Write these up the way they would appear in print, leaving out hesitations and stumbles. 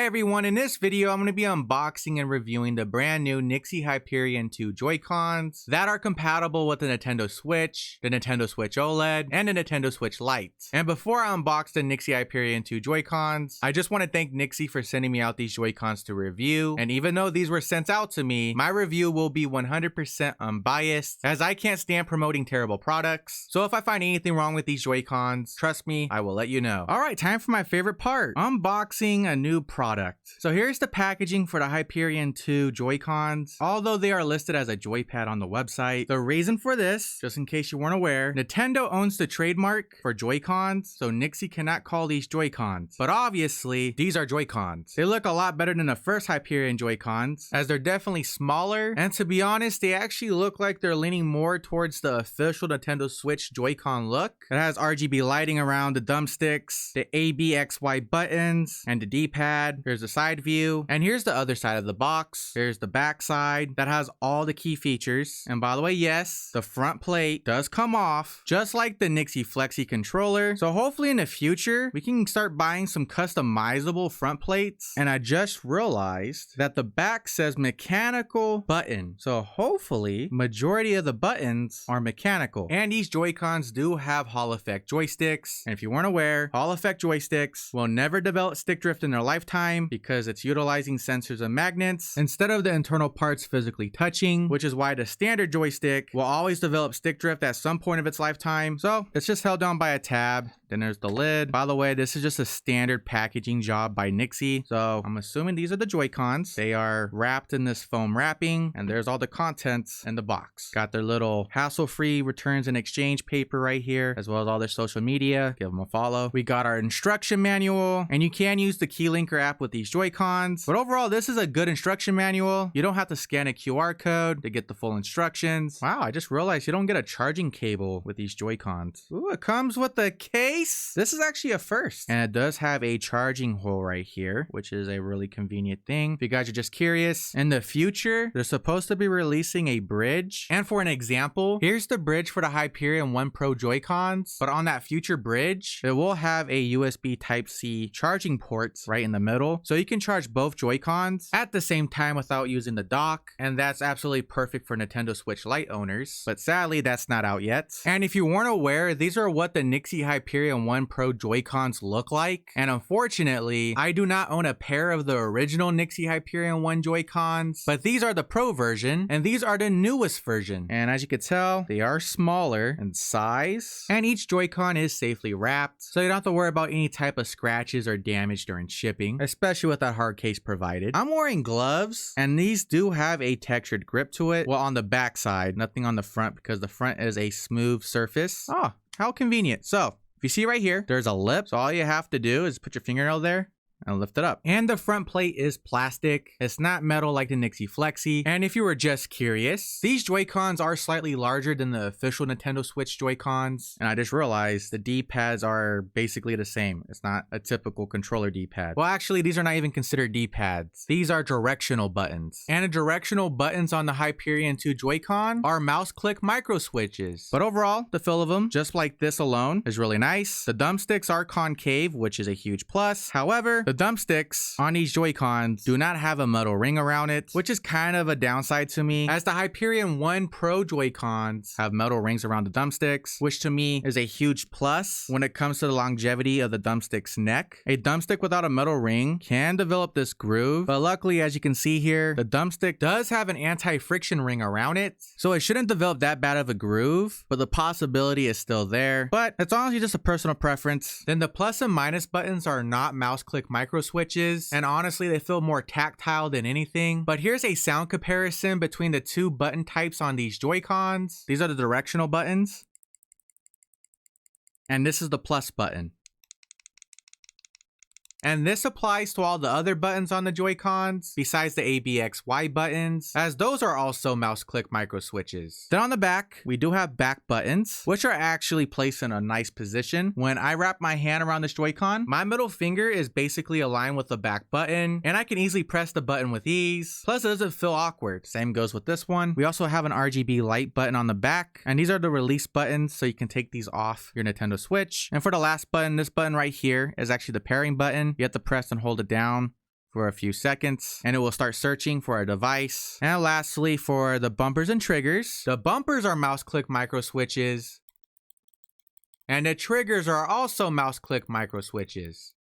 Hey everyone, in this video I'm going to be unboxing and reviewing the brand new NYXI Hyperion 2 Joy-Cons that are compatible with the Nintendo Switch, the Nintendo Switch OLED, and the Nintendo Switch Lite. And before I unbox the NYXI Hyperion 2 Joy-Cons, I just want to thank NYXI for sending me out these Joy-Cons to review, and even though these were sent out to me, my review will be 100% unbiased as I can't stand promoting terrible products. So if I find anything wrong with these Joy-Cons, trust me, I will let you know. Alright, time for my favorite part, unboxing a new product. So here's the packaging for the Hyperion 2 Joy-Cons. Although they are listed as a JoyPad on the website, the reason for this, just in case you weren't aware, Nintendo owns the trademark for Joy-Cons, so NYXI cannot call these Joy-Cons. But obviously, these are Joy-Cons. They look a lot better than the first Hyperion Joy-Cons, as they're definitely smaller, and to be honest, they actually look like they're leaning more towards the official Nintendo Switch Joy-Con look. It has RGB lighting around the thumbsticks, the A, B, X, Y buttons, and the D-pad. Here's the side view, and here's the other side of the box. Here's the back side that has all the key features. And by the way, yes, the front plate does come off, just like the NYXI Flexi controller. So hopefully in the future, we can start buying some customizable front plates. And I just realized that the back says mechanical button. So hopefully, majority of the buttons are mechanical. And these Joy-Cons do have Hall effect joysticks. And if you weren't aware, Hall effect joysticks will never develop stick drift in their lifetime because it's utilizing sensors and magnets instead of the internal parts physically touching, which is why the standard joystick will always develop stick drift at some point of its lifetime. So it's just held down by a tab. Then there's the lid. By the way, this is just a standard packaging job by NYXI. So I'm assuming these are the Joy-Cons. They are wrapped in this foam wrapping, and there's all the contents in the box. Got their little hassle-free returns and exchange paper right here, as well as all their social media. Give them a follow. We got our instruction manual, and you can use the KeyLinker app with these Joy-Cons. But overall, this is a good instruction manual. You don't have to scan a QR code to get the full instructions. Wow, I just realized you don't get a charging cable with these Joy-Cons. Ooh, it comes with a case. This is actually a first. And it does have a charging hole right here, which is a really convenient thing. If you guys are just curious, in the future, they're supposed to be releasing a bridge. And for an example, here's the bridge for the Hyperion 1 Pro Joy-Cons. But on that future bridge, it will have a USB Type-C charging ports right in the middle. So you can charge both Joy-Cons at the same time without using the dock. And that's absolutely perfect for Nintendo Switch Lite owners. But sadly, that's not out yet. And if you weren't aware, these are what the NYXI Hyperion 1 Pro Joy-Cons look like. And unfortunately, I do not own a pair of the original NYXI Hyperion 1 Joy-Cons. But these are the Pro version, and these are the newest version. And as you can tell, they are smaller in size. And each Joy-Con is safely wrapped, so you don't have to worry about any type of scratches or damage during shipping, especially with that hard case provided. I'm wearing gloves, and these do have a textured grip to it. Well, on the back side, nothing on the front because the front is a smooth surface. Oh, how convenient. So if you see right here, there's a lip. So all you have to do is put your fingernail there and lift it up. And the front plate is plastic. It's not metal like the NYXI Flexi. And if you were just curious, these Joy-Cons are slightly larger than the official Nintendo Switch Joy-Cons. And I just realized the D-pads are basically the same. It's not a typical controller D-pad. Well, actually, these are not even considered D-pads. These are directional buttons. And the directional buttons on the Hyperion 2 Joy-Con are mouse click micro switches. But overall, the feel of them, just like this alone, is really nice. The thumbsticks are concave, which is a huge plus. However, the thumbsticks on these Joy-Cons do not have a metal ring around it, which is kind of a downside to me, as the Hyperion 1 Pro Joy-Cons have metal rings around the thumbsticks, which to me is a huge plus when it comes to the longevity of the thumbstick's neck. A thumbstick without a metal ring can develop this groove, but luckily, as you can see here, the thumbstick does have an anti-friction ring around it, so it shouldn't develop that bad of a groove, but the possibility is still there. But it's honestly just a personal preference. Then the plus and minus buttons are not mouse click micro switches, and honestly they feel more tactile than anything. But here's a sound comparison between the two button types on these Joy-Cons. These are the directional buttons, and this is the plus button. And this applies to all the other buttons on the Joy-Cons, besides the A, B, X, Y buttons, as those are also mouse click micro switches. Then on the back, we do have back buttons, which are actually placed in a nice position. When I wrap my hand around this Joy-Con, my middle finger is basically aligned with the back button, and I can easily press the button with ease. Plus, it doesn't feel awkward. Same goes with this one. We also have an RGB light button on the back, and these are the release buttons, so you can take these off your Nintendo Switch. And for the last button, this button right here is actually the pairing button. You have to press and hold it down for a few seconds and it will start searching for a device. And lastly, for the bumpers and triggers, the bumpers are mouse click micro switches and the triggers are also mouse click micro switches.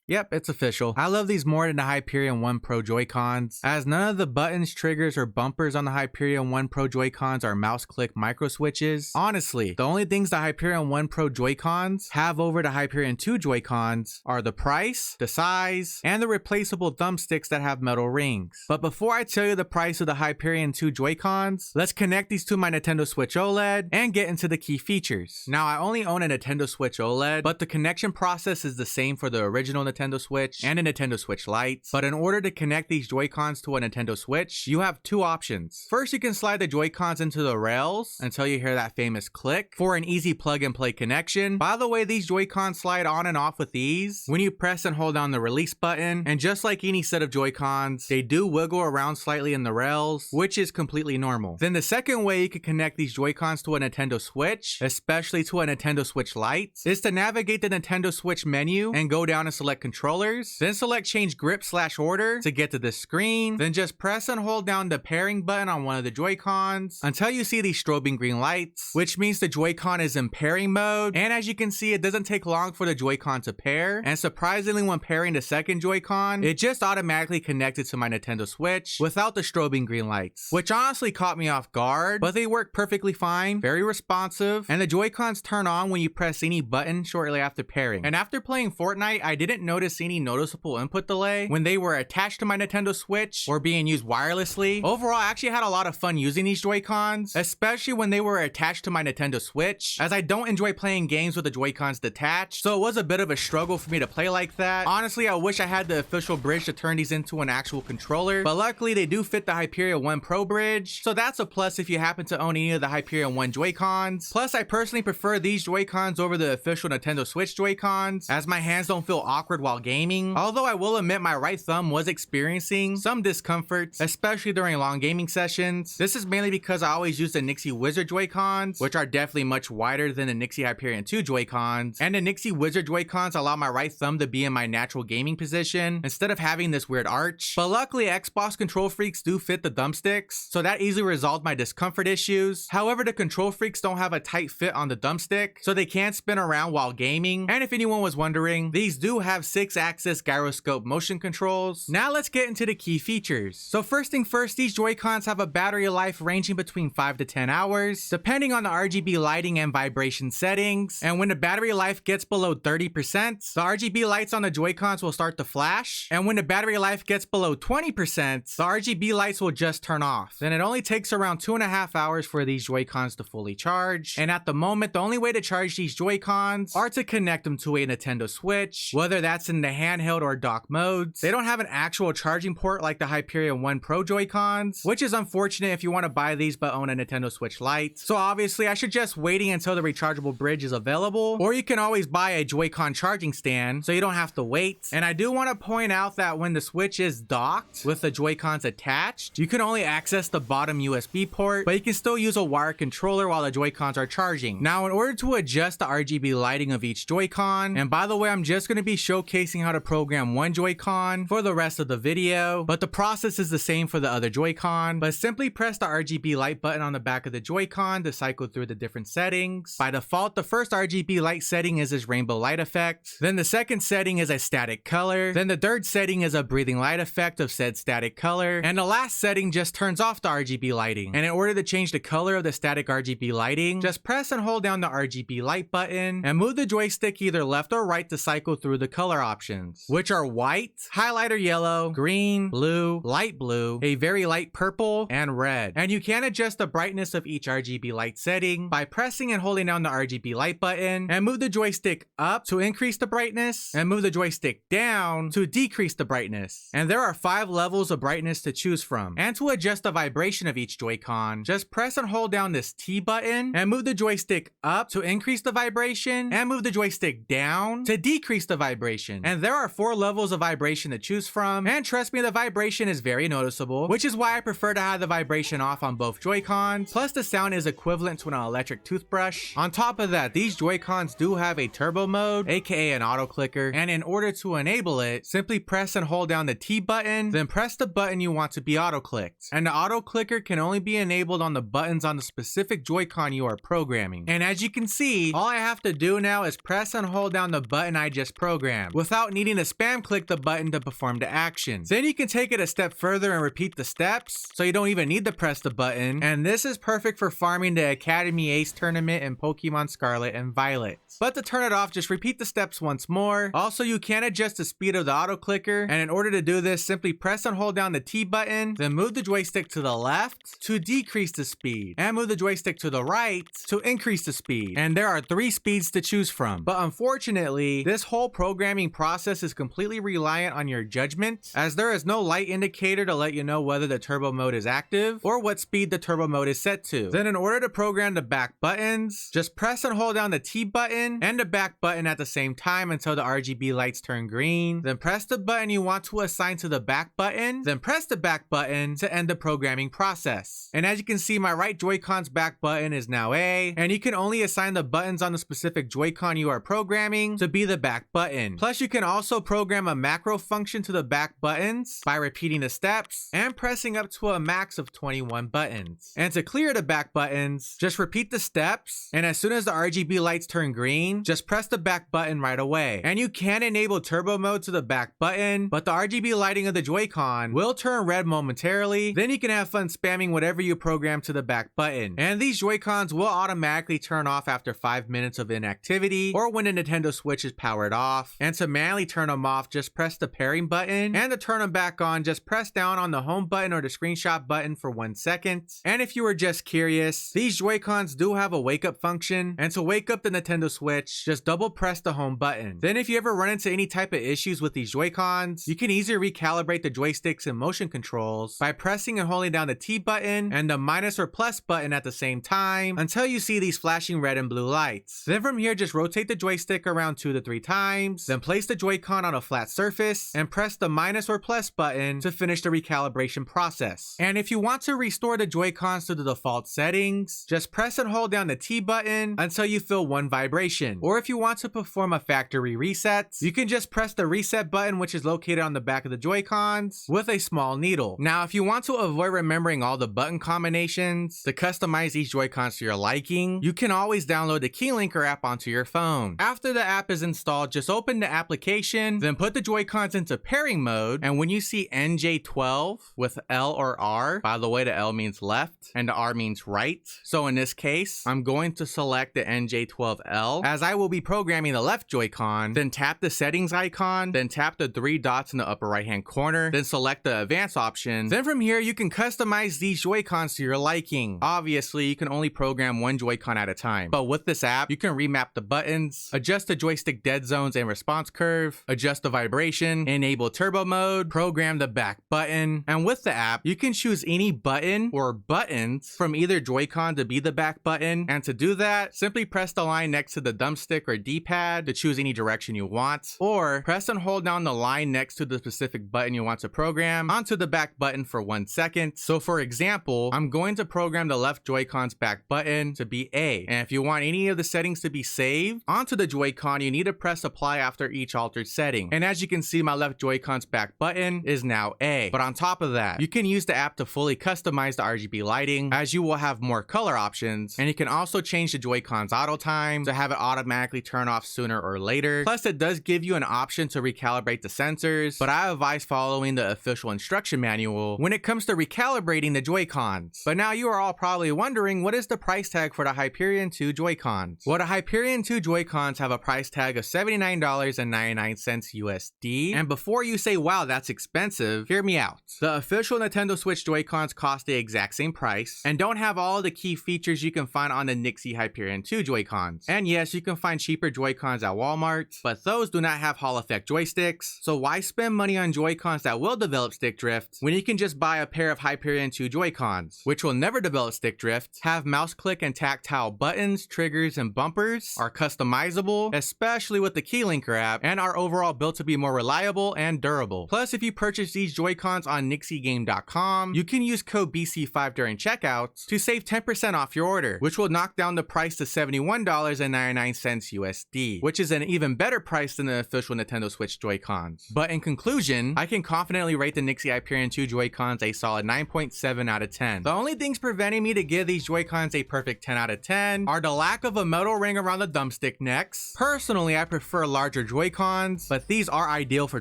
Yep, it's official. I love these more than the Hyperion 1 Pro Joy-Cons, as none of the buttons, triggers, or bumpers on the Hyperion 1 Pro Joy-Cons are mouse click micro switches. Honestly, the only things the Hyperion 1 Pro Joy-Cons have over the Hyperion 2 Joy-Cons are the price, the size, and the replaceable thumbsticks that have metal rings. But before I tell you the price of the Hyperion 2 Joy-Cons, let's connect these to my Nintendo Switch OLED and get into the key features. Now, I only own a Nintendo Switch OLED, but the connection process is the same for the original Nintendo Switch and a Nintendo Switch Lite. But in order to connect these Joy-Cons to a Nintendo Switch, you have two options. First, you can slide the Joy-Cons into the rails until you hear that famous click for an easy plug and play connection. By the way, these Joy-Cons slide on and off with ease when you press and hold down the release button, and just like any set of Joy-Cons, they do wiggle around slightly in the rails, which is completely normal. Then the second way you can connect these Joy-Cons to a Nintendo Switch, especially to a Nintendo Switch Lite, is to navigate the Nintendo Switch menu and go down and select controllers, then select change grip/order to get to this screen, then just press and hold down the pairing button on one of the Joy-Cons until you see these strobing green lights, which means the Joy-Con is in pairing mode. And as you can see, it doesn't take long for the Joy-Con to pair, and surprisingly, when pairing the second Joy-Con, it just automatically connected to my Nintendo Switch without the strobing green lights, which honestly caught me off guard, but they work perfectly fine, very responsive, and the Joy-Cons turn on when you press any button shortly after pairing. And after playing Fortnite, I didn't notice any noticeable input delay when they were attached to my Nintendo Switch or being used wirelessly. Overall, I actually had a lot of fun using these Joy-Cons, especially when they were attached to my Nintendo Switch, as I don't enjoy playing games with the Joy-Cons detached, so it was a bit of a struggle for me to play like that. Honestly, I wish I had the official bridge to turn these into an actual controller, but luckily they do fit the Hyperion 1 Pro bridge, so that's a plus if you happen to own any of the Hyperion 1 Joy-Cons. Plus, I personally prefer these Joy-Cons over the official Nintendo Switch Joy-Cons, as my hands don't feel awkward while gaming, although I will admit my right thumb was experiencing some discomfort, especially during long gaming sessions. This is mainly because I always use the NYXI Wizard Joy-Cons, which are definitely much wider than the NYXI Hyperion 2 Joy-Cons, and the NYXI Wizard Joy-Cons allow my right thumb to be in my natural gaming position instead of having this weird arch. But luckily, Xbox control freaks do fit the thumbsticks, so that easily resolved my discomfort issues. However, the control freaks don't have a tight fit on the thumbstick, so they can't spin around while gaming. And if anyone was wondering, these do have 6-axis Gyroscope Motion Controls. Now let's get into the key features. So first thing first, these Joy-Cons have a battery life ranging between 5 to 10 hours, depending on the RGB lighting and vibration settings. And when the battery life gets below 30%, the RGB lights on the Joy-Cons will start to flash. And when the battery life gets below 20%, the RGB lights will just turn off. Then it only takes around 2.5 hours for these Joy-Cons to fully charge. And at the moment, the only way to charge these Joy-Cons are to connect them to a Nintendo Switch, whether that's in the handheld or dock modes. They don't have an actual charging port like the Hyperion 1 Pro Joy-Cons, which is unfortunate if you want to buy these but own a Nintendo Switch Lite. So obviously I suggest waiting until the rechargeable bridge is available, or you can always buy a Joy-Con charging stand so you don't have to wait. And I do want to point out that when the Switch is docked with the Joy-Cons attached, you can only access the bottom USB port, but you can still use a wired controller while the Joy-Cons are charging. Now, in order to adjust the RGB lighting of each Joy-Con, and by the way, I'm just going to be showcasing how to program one Joy-Con for the rest of the video, but the process is the same for the other Joy-Con. But simply press the RGB light button on the back of the Joy-Con to cycle through the different settings. By default, the first RGB light setting is this rainbow light effect. Then the second setting is a static color. Then the third setting is a breathing light effect of said static color. And the last setting just turns off the RGB lighting. And in order to change the color of the static RGB lighting, just press and hold down the RGB light button and move the joystick either left or right to cycle through the color options, which are white, highlighter yellow, green, blue, light blue, a very light purple, and red. And you can adjust the brightness of each RGB light setting by pressing and holding down the RGB light button, and move the joystick up to increase the brightness, and move the joystick down to decrease the brightness. And there are 5 levels of brightness to choose from. And to adjust the vibration of each Joy-Con, just press and hold down this T button, and move the joystick up to increase the vibration, and move the joystick down to decrease the vibration. vibration. And there are 4 levels of vibration to choose from, and trust me, the vibration is very noticeable, which is why I prefer to have the vibration off on both Joy-Cons. Plus the sound is equivalent to an electric toothbrush. On top of that, these Joy-Cons do have a turbo mode, aka an auto clicker, and in order to enable it, simply press and hold down the T button, then press the button you want to be auto clicked. And the auto clicker can only be enabled on the buttons on the specific Joy-Con you are programming. And as you can see, all I have to do now is press and hold down the button I just programmed without needing to spam click the button to perform the action. Then you can take it a step further and repeat the steps, so you don't even need to press the button. And this is perfect for farming the Academy Ace tournament in Pokemon Scarlet and Violet. But to turn it off, just repeat the steps once more. Also, you can adjust the speed of the auto clicker, and in order to do this, simply press and hold down the T button, then move the joystick to the left to decrease the speed, and move the joystick to the right to increase the speed. And there are 3 speeds to choose from. But unfortunately, this whole programming process is completely reliant on your judgment, as there is no light indicator to let you know whether the turbo mode is active or what speed the turbo mode is set to. Then in order to program the back buttons, just press and hold down the T button and the back button at the same time until the RGB lights turn green. Then press the button you want to assign to the back button, then press the back button to end the programming process. And as you can see, my right Joy-Con's back button is now A, and you can only assign the buttons on the specific Joy-Con you are programming to be the back button. Plus you can also program a macro function to the back buttons by repeating the steps and pressing up to a max of 21 buttons. And to clear the back buttons, just repeat the steps, and as soon as the RGB lights turn green, just press the back button right away. And you can enable turbo mode to the back button, but the RGB lighting of the Joy-Con will turn red momentarily. Then you can have fun spamming whatever you program to the back button. And these Joy-Cons will automatically turn off after 5 minutes of inactivity or when the Nintendo Switch is powered off. And to manually turn them off, just press the pairing button, and to turn them back on, just press down on the home button or the screenshot button for 1 second. And if you were just curious, these Joy-Cons do have a wake up function, and to wake up the Nintendo Switch, just double press the home button. Then if you ever run into any type of issues with these Joy-Cons, you can easily recalibrate the joysticks and motion controls by pressing and holding down the T button and the minus or plus button at the same time until you see these flashing red and blue lights. Then from here, just rotate the joystick around 2 to 3 times, then place the Joy-Con on a flat surface and press the minus or plus button to finish the recalibration process. And if you want to restore the Joy-Cons to the default settings, just press and hold down the T button until you feel 1 vibration. Or if you want to perform a factory reset, you can just press the reset button, which is located on the back of the Joy-Cons, with a small needle. Now, if you want to avoid remembering all the button combinations to customize each Joy-Cons to your liking, you can always download the KeyLinker app onto your phone. After the app is installed, just open the application, then put the Joy-Cons into pairing mode, and when you see NJ12 with L or R, by the way, the L means left and the R means right. So in this case, I'm going to select the NJ12L as I will be programming the left Joy-Con, then tap the settings icon, then tap the 3 dots in the upper right hand corner, then select the advanced option. Then from here, you can customize these Joy-Cons to your liking. Obviously, you can only program 1 Joy-Con at a time, but with this app, you can remap the buttons, adjust the joystick dead zones and response curve, adjust the vibration, enable turbo mode, program the back button, and with the app, you can choose any button or buttons from either Joy-Con to be the back button. And to do that, simply press the line next to the thumbstick or D-pad to choose any direction you want, or press and hold down the line next to the specific button you want to program onto the back button for 1 second. So for example, I'm going to program the left Joy-Con's back button to be A. And if you want any of the settings to be saved onto the Joy-Con, you need to press apply after each altered setting. And as you can see, my left Joy-Con's back button is now A. But on top of that, you can use the app to fully customize the RGB lighting, as you will have more color options, and you can also change the Joy-Con's auto time to have it automatically turn off sooner or later. Plus, it does give you an option to recalibrate the sensors, but I advise following the official instruction manual when it comes to recalibrating the Joy-Cons. But now you are all probably wondering, what is the price tag for the Hyperion 2 Joy-Cons? Well, the Hyperion 2 Joy-Cons have a price tag of $79.99 USD. And before you say, wow, that's expensive, hear me out. The official Nintendo Switch Joy-Cons cost the exact same price and don't have all the key features you can find on the NYXI Hyperion 2 Joy-Cons. And yes, you can find cheaper Joy-Cons at Walmart, but those do not have Hall effect joysticks. So why spend money on Joy-Cons that will develop stick drift when you can just buy a pair of Hyperion 2 Joy-Cons, which will never develop stick drift, have mouse click and tactile buttons, triggers, and bumpers, are customizable, especially with the KeyLinker app, strap and are overall built to be more reliable and durable. Plus, if you purchase these Joy-Cons on NYXIGame.com, you can use code BC5 during checkouts to save 10% off your order, which will knock down the price to $71.99 USD, which is an even better price than the official Nintendo Switch Joy-Cons. But in conclusion, I can confidently rate the NYXI Hyperion 2 Joy-Cons a solid 9.7 out of 10. The only things preventing me to give these Joy-Cons a perfect 10 out of 10 are the lack of a metal ring around the thumbstick necks. Personally, I prefer larger Joy-Cons, but these are ideal for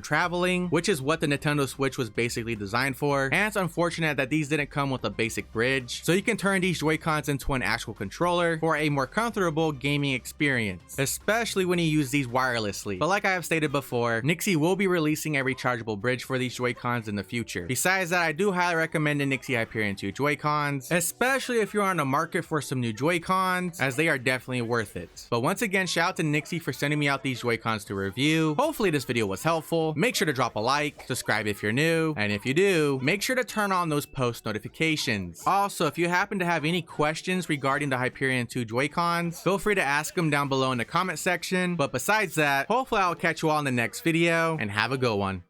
traveling, which is what the Nintendo Switch was basically designed for, and it's unfortunate that these didn't come with a basic bridge, so you can turn these Joy-Cons into an actual controller for a more comfortable gaming experience, especially when you use these wirelessly. But like I have stated before, NYXI will be releasing a rechargeable bridge for these Joy-Cons in the future. Besides that, I do highly recommend the NYXI Hyperion 2 Joy-Cons, especially if you're on the market for some new Joy-Cons, as they are definitely worth it. But once again, shout out to NYXI for sending me out these Joy-Cons to review. Hopefully this video was helpful. Make sure to drop a like, subscribe if you're new, and if you do, make sure to turn on those post notifications. Also, if you happen to have any questions regarding the Hyperion 2 Joy-Cons, feel free to ask them down below in the comment section. But besides that, hopefully I'll catch you all in the next video, and have a good one.